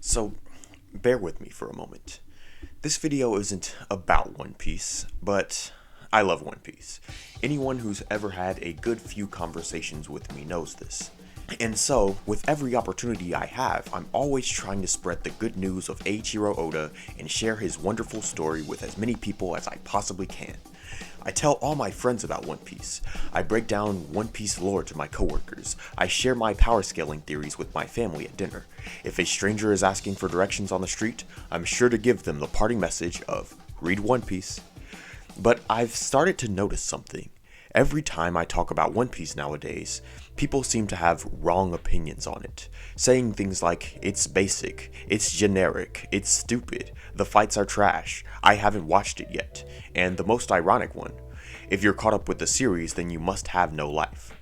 So, bear with me for a moment. This video isn't about One Piece, but I love One Piece. Anyone who's ever had a good few conversations with me knows this. And so, with every opportunity I have, I'm always trying to spread the good news of Eiichiro Oda and share his wonderful story with as many people as I possibly can. I tell all my friends about One Piece. I break down One Piece lore to my coworkers. I share my power scaling theories with my family at dinner. If a stranger is asking for directions on the street, I'm sure to give them the parting message of, read One Piece. But I've started to notice something. Every time I talk about One Piece nowadays, people seem to have wrong opinions on it, saying things like, it's basic, it's generic, it's stupid, the fights are trash, I haven't watched it yet, and the most ironic one, if you're caught up with the series then you must have no life.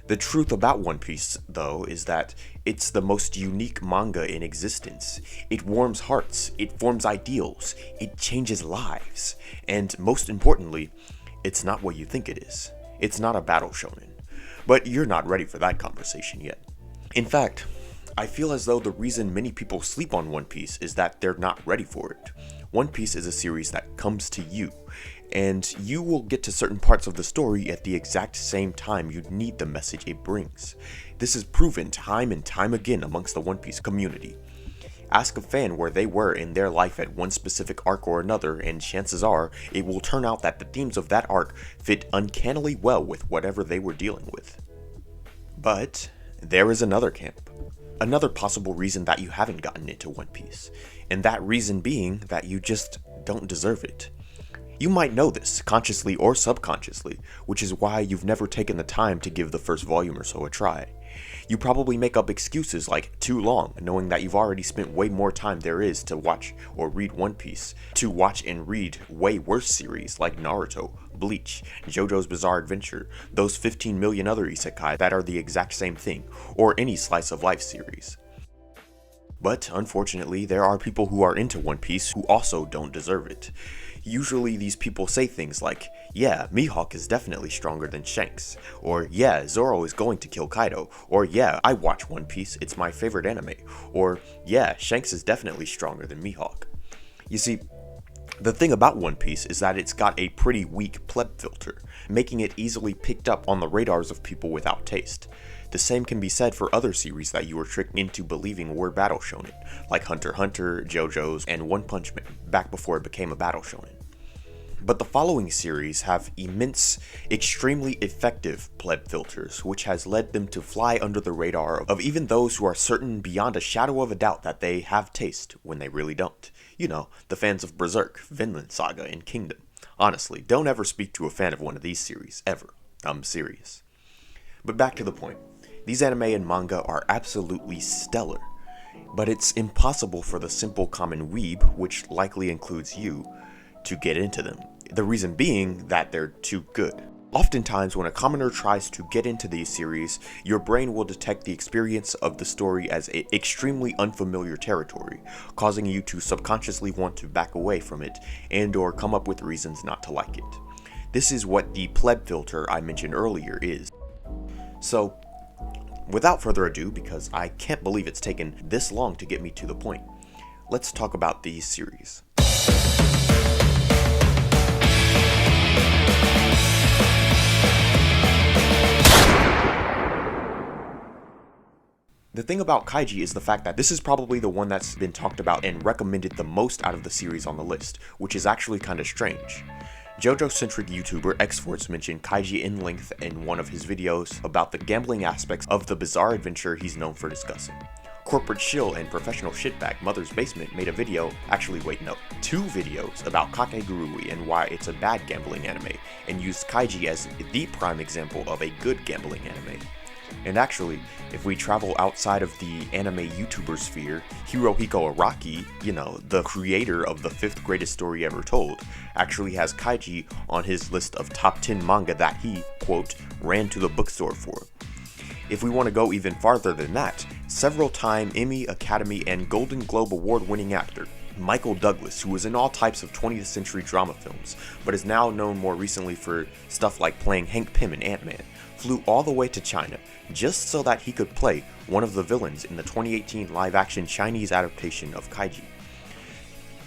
The truth about One Piece, though, is that it's the most unique manga in existence. It warms hearts, it forms ideals, it changes lives, and most importantly, it's not what you think it is. It's not a battle shonen. But you're not ready for that conversation yet. In fact, I feel as though the reason many people sleep on One Piece is that they're not ready for it. One Piece is a series that comes to you, and you will get to certain parts of the story at the exact same time you need the message it brings. This is proven time and time again amongst the One Piece community. Ask a fan where they were in their life at one specific arc or another, and chances are it will turn out that the themes of that arc fit uncannily well with whatever they were dealing with. But there is another camp. Another possible reason that you haven't gotten into One Piece, and that reason being that you just don't deserve it. You might know this, consciously or subconsciously, which is why you've never taken the time to give the first volume or so a try. You probably make up excuses like too long, knowing that you've already spent way more time there is to watch or read One Piece, to watch and read way worse series like Naruto, Bleach, JoJo's Bizarre Adventure, those 15 million other isekai that are the exact same thing, or any slice of life series. But unfortunately, there are people who are into One Piece who also don't deserve it. Usually these people say things like, yeah, Mihawk is definitely stronger than Shanks, or yeah, Zoro is going to kill Kaido, or yeah, I watch One Piece, it's my favorite anime, or yeah, Shanks is definitely stronger than Mihawk. You see, the thing about One Piece is that it's got a pretty weak pleb filter, making it easily picked up on the radars of people without taste. The same can be said for other series that you were tricked into believing were battle shonen, like Hunter x Hunter, JoJo's, and One Punch Man, back before it became a battle shonen. But the following series have immense, extremely effective pleb filters, which has led them to fly under the radar of even those who are certain beyond a shadow of a doubt that they have taste when they really don't. You know, the fans of Berserk, Vinland Saga, and Kingdom. Honestly, don't ever speak to a fan of one of these series, ever. I'm serious. But back to the point. These anime and manga are absolutely stellar, but it's impossible for the simple common weeb, which likely includes you, to get into them. The reason being that they're too good. Oftentimes, when a commoner tries to get into these series, your brain will detect the experience of the story as extremely unfamiliar territory, causing you to subconsciously want to back away from it and or come up with reasons not to like it. This is what the pleb filter I mentioned earlier is. So, without further ado, because I can't believe it's taken this long to get me to the point, let's talk about these series. The thing about Kaiji is the fact that this is probably the one that's been talked about and recommended the most out of the series on the list, which is actually kinda strange. JoJo-centric YouTuber X-Force mentioned Kaiji in length in one of his videos about the gambling aspects of the bizarre adventure he's known for discussing. Corporate shill and professional shitbag Mother's Basement made a video, two videos about Kakegurui and why it's a bad gambling anime, and used Kaiji as the prime example of a good gambling anime. And actually, if we travel outside of the anime YouTuber sphere, Hirohiko Araki, the creator of the 5th greatest story ever told, actually has Kaiji on his list of top 10 manga that he, quote, ran to the bookstore for. If we want to go even farther than that, several-time Emmy, Academy, and Golden Globe Award-winning actor, Michael Douglas, who was in all types of 20th century drama films, but is now known more recently for stuff like playing Hank Pym in Ant-Man, flew all the way to China just so that he could play one of the villains in the 2018 live-action Chinese adaptation of Kaiji.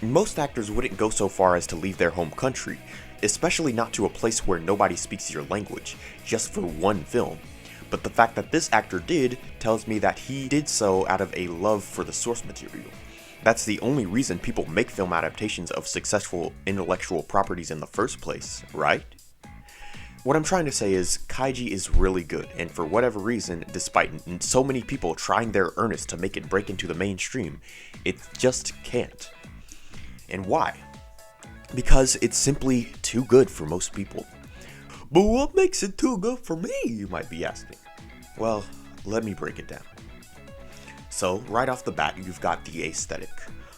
Most actors wouldn't go so far as to leave their home country, especially not to a place where nobody speaks your language, just for one film. But the fact that this actor did tells me that he did so out of a love for the source material. That's the only reason people make film adaptations of successful intellectual properties in the first place, right? What I'm trying to say is, Kaiji is really good, and for whatever reason, despite so many people trying their earnest to make it break into the mainstream, it just can't. And why? Because it's simply too good for most people. But what makes it too good for me, you might be asking? Well, let me break it down. So, right off the bat, you've got the aesthetic.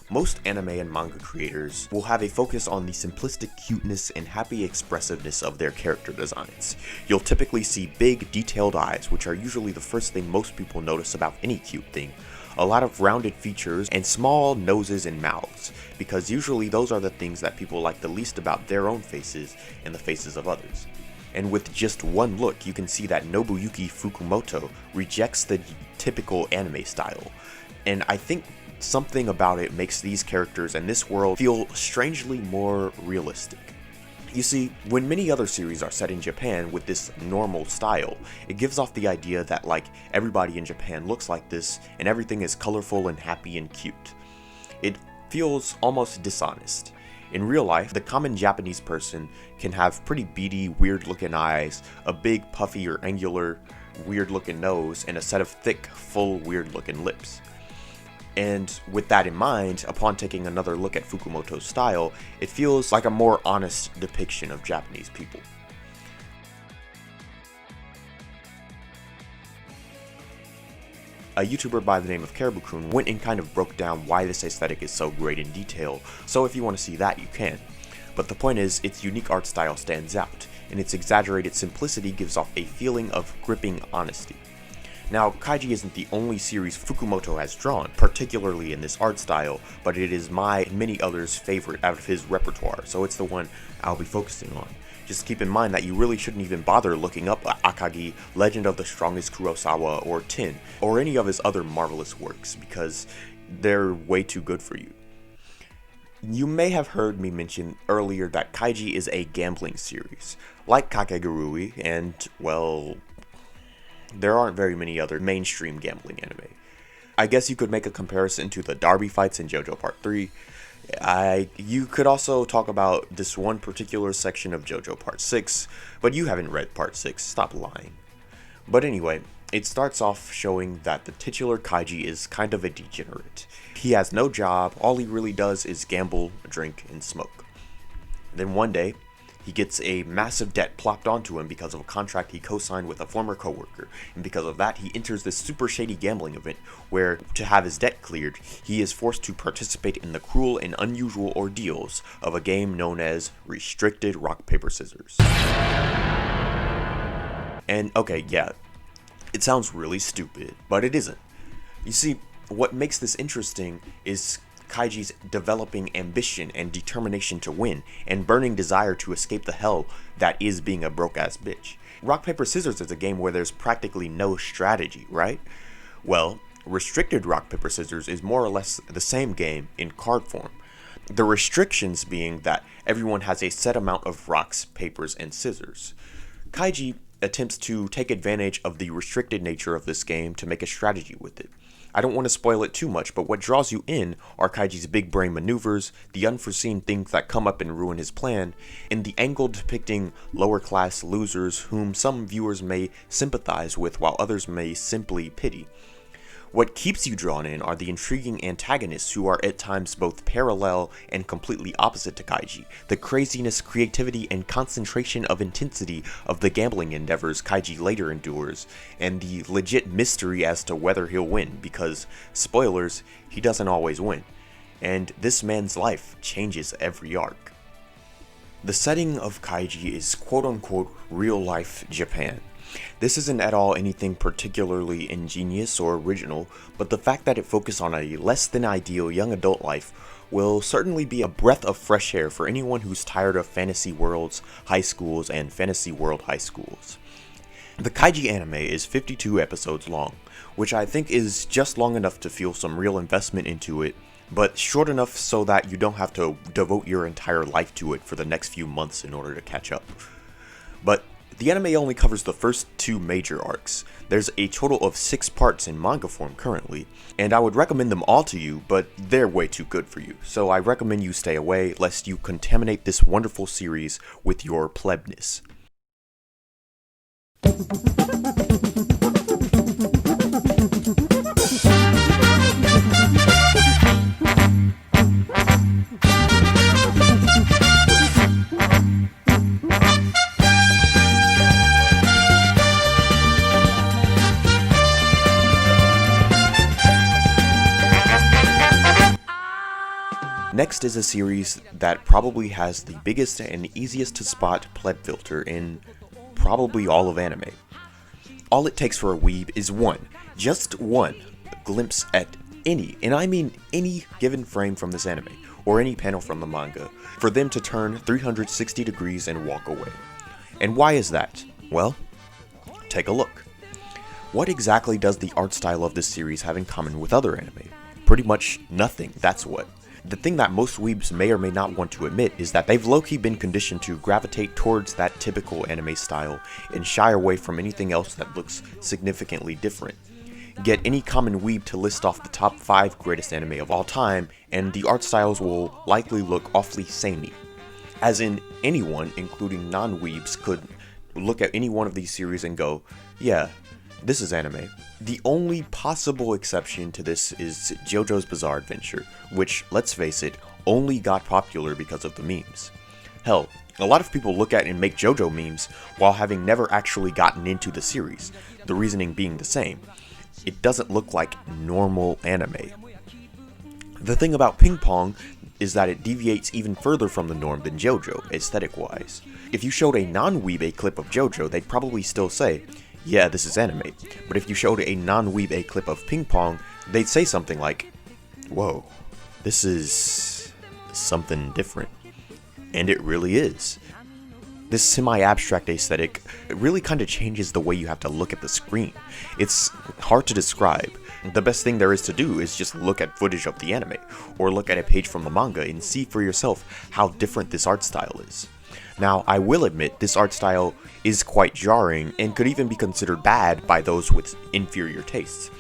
Most anime and manga creators will have a focus on the simplistic cuteness and happy expressiveness of their character designs. You'll typically see big, detailed eyes, which are usually the first thing most people notice about any cute thing. A lot of rounded features and small noses and mouths, because usually those are the things that people like the least about their own faces and the faces of others. And with just one look, you can see that Nobuyuki Fukumoto rejects the typical anime style. And I think something about it makes these characters and this world feel strangely more realistic. You see, when many other series are set in Japan with this normal style, it gives off the idea that like everybody in Japan looks like this and everything is colorful and happy and cute. It feels almost dishonest. In real life, the common Japanese person can have pretty beady, weird-looking eyes, a big, puffy or angular, weird-looking nose, and a set of thick, full, weird-looking lips. And with that in mind, upon taking another look at Fukumoto's style, it feels like a more honest depiction of Japanese people. A YouTuber by the name of Caribou-kun went and kind of broke down why this aesthetic is so great in detail, so if you want to see that, you can. But the point is, its unique art style stands out, and its exaggerated simplicity gives off a feeling of gripping honesty. Now, Kaiji isn't the only series Fukumoto has drawn, particularly in this art style, but it is my and many others' favorite out of his repertoire, so it's the one I'll be focusing on. Just keep in mind that you really shouldn't even bother looking up Akagi, Legend of the Strongest Kurosawa, or Tin, or any of his other marvelous works, because they're way too good for you. You may have heard me mention earlier that Kaiji is a gambling series, like Kakegurui, and, well, there aren't very many other mainstream gambling anime. I guess you could make a comparison to the Derby fights in JoJo Part 3. You could also talk about this one particular section of JoJo Part 6, but you haven't read Part 6, stop lying. But anyway, it starts off showing that the titular Kaiji is kind of a degenerate. He has no job, all he really does is gamble, drink, and smoke. Then one day, he gets a massive debt plopped onto him because of a contract he co-signed with a former coworker, and because of that he enters this super shady gambling event where, to have his debt cleared, he is forced to participate in the cruel and unusual ordeals of a game known as Restricted Rock Paper Scissors. And okay, yeah, it sounds really stupid, but it isn't. You see, what makes this interesting is Kaiji's developing ambition and determination to win, and burning desire to escape the hell that is being a broke-ass bitch. Rock, paper, scissors is a game where there's practically no strategy, right? Well, Restricted Rock, Paper, Scissors is more or less the same game in card form. The restrictions being that everyone has a set amount of rocks, papers, and scissors. Kaiji attempts to take advantage of the restricted nature of this game to make a strategy with it. I don't want to spoil it too much, but what draws you in are Kaiji's big brain maneuvers, the unforeseen things that come up and ruin his plan, and the angle depicting lower class losers whom some viewers may sympathize with while others may simply pity. What keeps you drawn in are the intriguing antagonists who are at times both parallel and completely opposite to Kaiji, the craziness, creativity, and concentration of intensity of the gambling endeavors Kaiji later endures, and the legit mystery as to whether he'll win, because, spoilers, he doesn't always win, and this man's life changes every arc. The setting of Kaiji is quote-unquote real-life Japan. This isn't at all anything particularly ingenious or original, but the fact that it focused on a less than ideal young adult life will certainly be a breath of fresh air for anyone who's tired of fantasy worlds, high schools, and fantasy world high schools. The Kaiji anime is 52 episodes long, which I think is just long enough to feel some real investment into it, but short enough so that you don't have to devote your entire life to it for the next few months in order to catch up. But the anime only covers the first 2 major arcs. There's a total of 6 parts in manga form currently, and I would recommend them all to you, but they're way too good for you, so I recommend you stay away lest you contaminate this wonderful series with your plebness. Next is a series that probably has the biggest and easiest to spot pleb filter in probably all of anime. All it takes for a weeb is just one, glimpse at any, and I mean any given frame from this anime, or any panel from the manga, for them to turn 360 degrees and walk away. And why is that? Well, take a look. What exactly does the art style of this series have in common with other anime? Pretty much nothing, that's what. The thing that most weebs may or may not want to admit is that they've low-key been conditioned to gravitate towards that typical anime style and shy away from anything else that looks significantly different. Get any common weeb to list off the top 5 greatest anime of all time, and the art styles will likely look awfully samey. As in, anyone, including non-weebs, could look at any one of these series and go, yeah, this is anime. The only possible exception to this is JoJo's Bizarre Adventure, which, let's face it, only got popular because of the memes. Hell, a lot of people look at and make JoJo memes while having never actually gotten into the series, the reasoning being the same. It doesn't look like normal anime. The thing about Ping Pong is that it deviates even further from the norm than JoJo, aesthetic-wise. If you showed a non-weeb a clip of JoJo, they'd probably still say, yeah, this is anime, but if you showed a non-weeb a clip of Ping Pong, they'd say something like, whoa, this is something different. And it really is. This semi-abstract aesthetic really kind of changes the way you have to look at the screen. It's hard to describe. The best thing there is to do is just look at footage of the anime, or look at a page from the manga and see for yourself how different this art style is. Now, I will admit this art style is quite jarring and could even be considered bad by those with inferior tastes.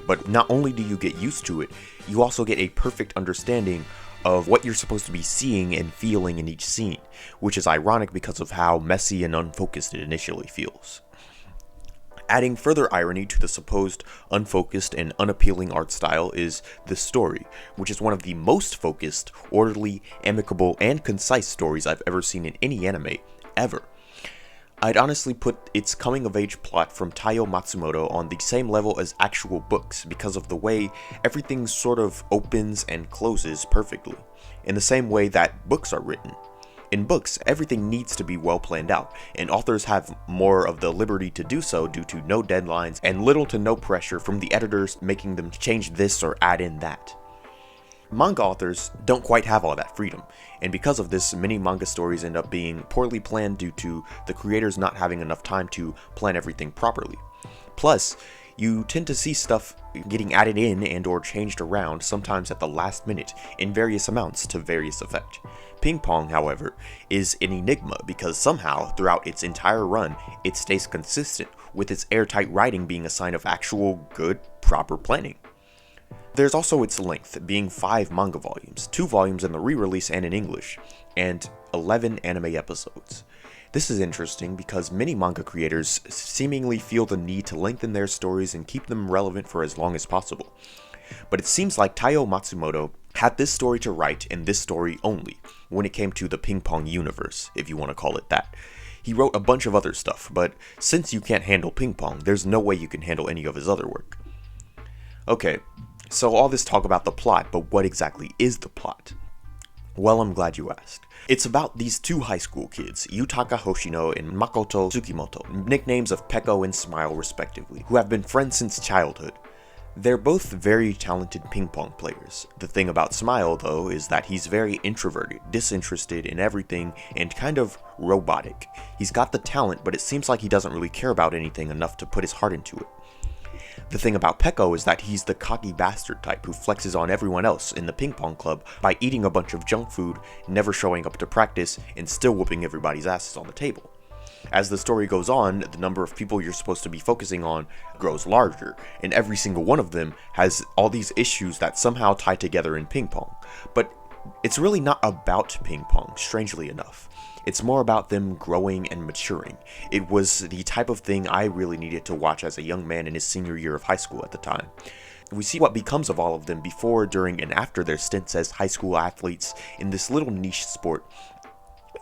But not only do you get used to it, you also get a perfect understanding of what you're supposed to be seeing and feeling in each scene, which is ironic because of how messy and unfocused it initially feels. Adding further irony to the supposed unfocused and unappealing art style is the story, which is one of the most focused, orderly, amicable, and concise stories I've ever seen in any anime, ever. I'd honestly put its coming-of-age plot from Taiyo Matsumoto on the same level as actual books because of the way everything sort of opens and closes perfectly, in the same way that books are written. In books, everything needs to be well planned out, and authors have more of the liberty to do so due to no deadlines and little to no pressure from the editors making them change this or add in that. Manga authors don't quite have all that freedom, and because of this, many manga stories end up being poorly planned due to the creators not having enough time to plan everything properly. Plus, you tend to see stuff getting added in and or changed around, sometimes at the last minute, in various amounts to various effect. Ping Pong, however, is an enigma because somehow, throughout its entire run, it stays consistent, with its airtight writing being a sign of actual, good, proper planning. There's also its length, being 5 manga volumes, 2 volumes in the re-release and in English, and 11 anime episodes. This is interesting because many manga creators seemingly feel the need to lengthen their stories and keep them relevant for as long as possible. But it seems like Taiyo Matsumoto had this story to write and this story only, when it came to the Ping Pong universe, if you want to call it that. He wrote a bunch of other stuff, but since you can't handle Ping Pong, there's no way you can handle any of his other work. Okay, so all this talk about the plot, but what exactly is the plot? Well, I'm glad you asked. It's about these 2 high school kids, Yutaka Hoshino and Makoto Tsukimoto, nicknames of Peko and Smile respectively, who have been friends since childhood. They're both very talented ping pong players. The thing about Smile, though, is that he's very introverted, disinterested in everything, and kind of robotic. He's got the talent, but it seems like he doesn't really care about anything enough to put his heart into it. The thing about Peko is that he's the cocky bastard type who flexes on everyone else in the ping pong club by eating a bunch of junk food, never showing up to practice, and still whooping everybody's asses on the table. As the story goes on, the number of people you're supposed to be focusing on grows larger, and every single one of them has all these issues that somehow tie together in ping pong. But it's really not about ping pong, strangely enough. It's more about them growing and maturing. It was the type of thing I really needed to watch as a young man in his senior year of high school at the time. We see what becomes of all of them before, during, and after their stints as high school athletes in this little niche sport.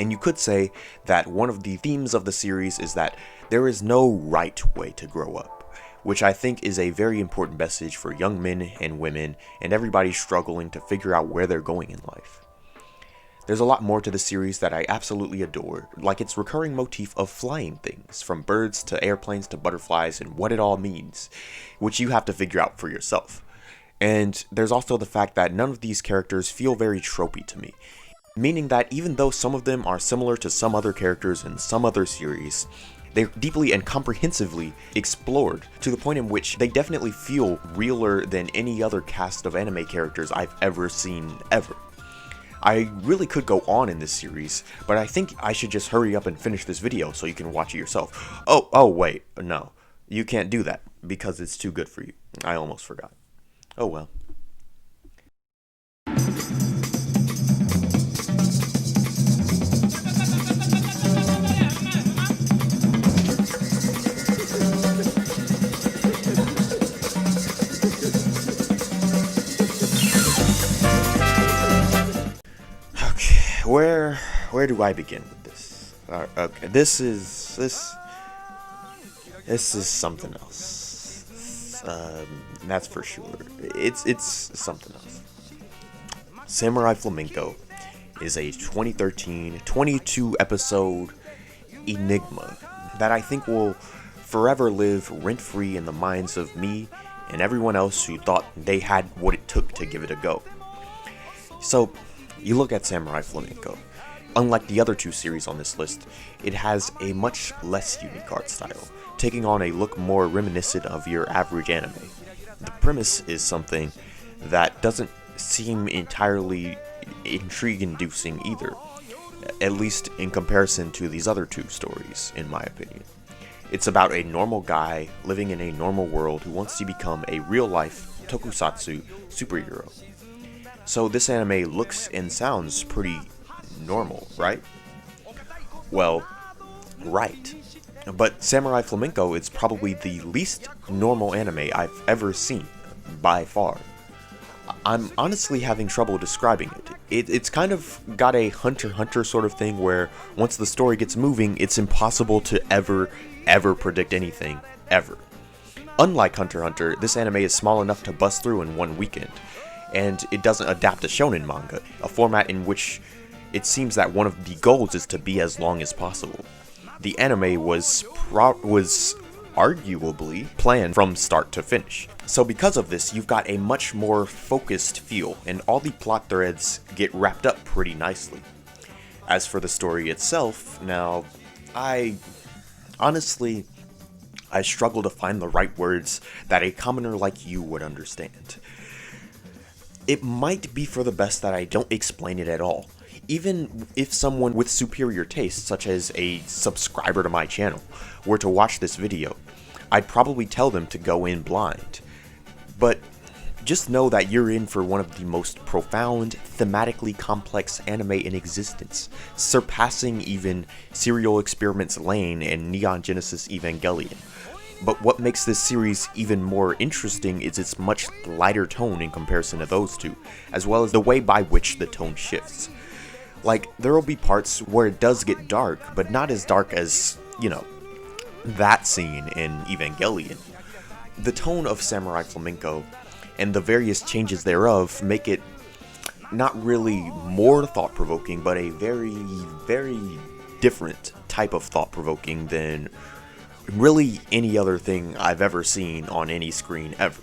And you could say that one of the themes of the series is that there is no right way to grow up, which I think is a very important message for young men and women and everybody struggling to figure out where they're going in life. There's a lot more to the series that I absolutely adore, like its recurring motif of flying things, from birds to airplanes to butterflies, and what it all means, which you have to figure out for yourself. And there's also the fact that none of these characters feel very tropey to me, meaning that even though some of them are similar to some other characters in some other series, they're deeply and comprehensively explored to the point in which they definitely feel realer than any other cast of anime characters I've ever seen ever. I really could go on in this series, but I think I should just hurry up and finish this video so you can watch it yourself. Oh wait, no. You can't do that because it's too good for you. I almost forgot. Oh well. Where do I begin with this? Okay, this is something else. That's for sure. It's something else. Samurai Flamenco is a 2013 22 episode enigma that I think will forever live rent-free in the minds of me and everyone else who thought they had what it took to give it a go. So, you look at Samurai Flamenco. Unlike the other two series on this list, it has a much less unique art style, taking on a look more reminiscent of your average anime. The premise is something that doesn't seem entirely intrigue-inducing either, at least in comparison to these other two stories, in my opinion. It's about a normal guy living in a normal world who wants to become a real-life tokusatsu superhero. So this anime looks and sounds pretty normal, right? Well, right. But Samurai Flamenco is probably the least normal anime I've ever seen, by far. I'm honestly having trouble describing it. It's kind of got a Hunter x Hunter sort of thing where once the story gets moving, it's impossible to ever predict anything, ever. Unlike Hunter x Hunter, this anime is small enough to bust through in one weekend. And it doesn't adapt to shonen manga, a format in which it seems that one of the goals is to be as long as possible. The anime was arguably planned from start to finish. So because of this, you've got a much more focused feel, and all the plot threads get wrapped up pretty nicely. As for the story itself, now, I struggle to find the right words that a commoner like you would understand. It might be for the best that I don't explain it at all. Even if someone with superior taste, such as a subscriber to my channel, were to watch this video, I'd probably tell them to go in blind. But just know that you're in for one of the most profound, thematically complex anime in existence, surpassing even Serial Experiments Lain and Neon Genesis Evangelion. But what makes this series even more interesting is its much lighter tone in comparison to those two, as well as the way by which the tone shifts. Like, there will be parts where it does get dark, but not as dark as, that scene in Evangelion. The tone of Samurai Flamenco and the various changes thereof make it not really more thought-provoking, but a very, very different type of thought-provoking than really any other thing I've ever seen on any screen ever.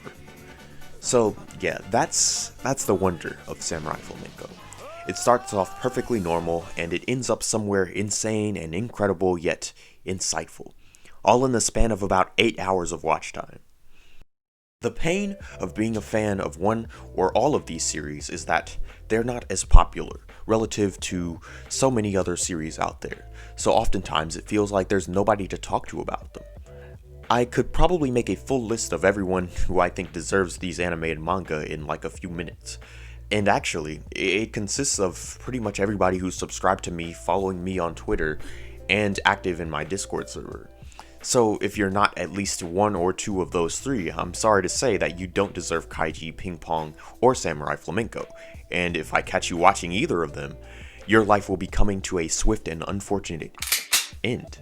So yeah, that's the wonder of Samurai Flamenco. It starts off perfectly normal, and it ends up somewhere insane and incredible yet insightful, all in the span of about 8 hours of watch time. The pain of being a fan of one or all of these series is that they're not as popular relative to so many other series out there, so oftentimes it feels like there's nobody to talk to about them. I could probably make a full list of everyone who I think deserves these anime and manga in like a few minutes. And actually, it consists of pretty much everybody who's subscribed to me, following me on Twitter, and active in my Discord server. So if you're not at least one or two of those three, I'm sorry to say that you don't deserve Kaiji, Ping Pong, or Samurai Flamenco. And if I catch you watching either of them, your life will be coming to a swift and unfortunate end.